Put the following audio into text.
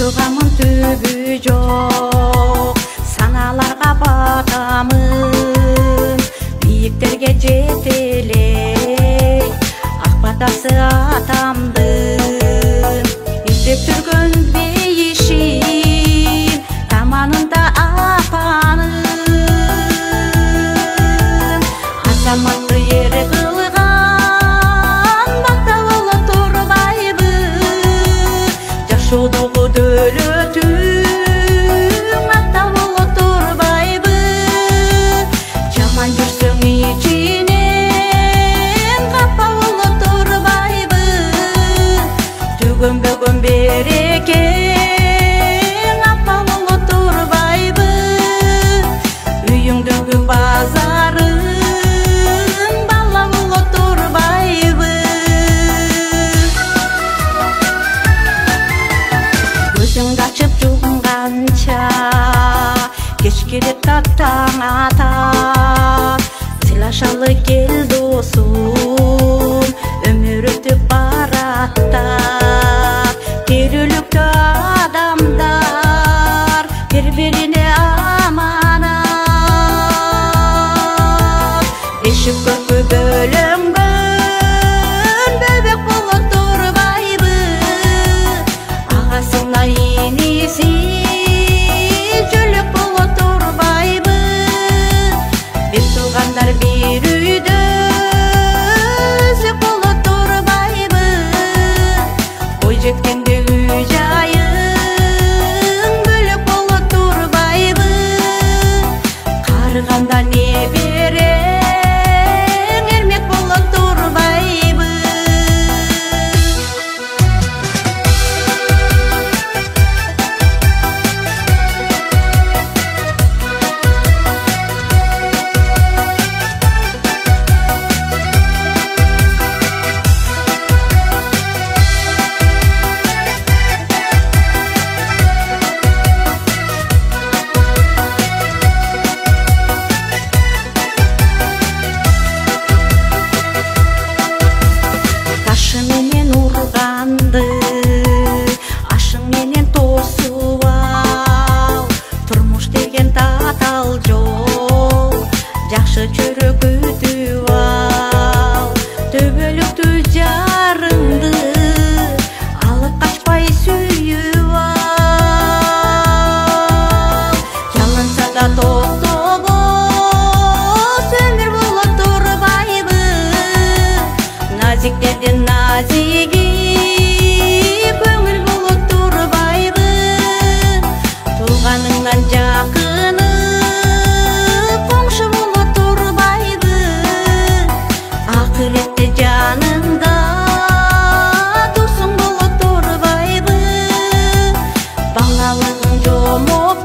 Çoğamın tübü yok, sanalarga batamın, biyiklerge жетелей, akbatası atamdın. İzdep türgün beyişim, tamanında apanın, azamatlı yeri kılgan, bakta ola turbaydı, yaşoduğu dölötün akta ola turbaydı, jaman жүрсөң içinen kapa ola turbaydı, tөгөнбөгөн берекең апа ola turbaydı, үйүңдөгү базарың бала ola turbaydı. Gözüңді açып жумганча кеч келет таптаң ата, сыйлашалы кел досум, өмүр өтүп бараттап, келүүлүктө адамдар бири-бирине аманат, эшик көпү бөлөнгөн бөбөк болот турбайбы, агасына иниси жөлөк болот турбайбы, бир туугандар бир үйдө өзүк болот турбайбы, ой жеткенде үй жайың бөлөк болот турбайбы, карыганда не берең эрмек болот турбайбы. Ташы менен урганды, ашың менен тосуп ал, турмуш деген татал жол, жакшы чөрөк күтүп ал, төбөлүктүү жарыңды алып качпай сүйүп ал, жалынса да токтогоз өмүр болот турбайбы, назиктерден назиги көңүл болот турбайбы, тууганыңнан жакыны коңшу болот турбайбы, акыретте жаныңда досуң болот турбайбы, балалыгың жомоп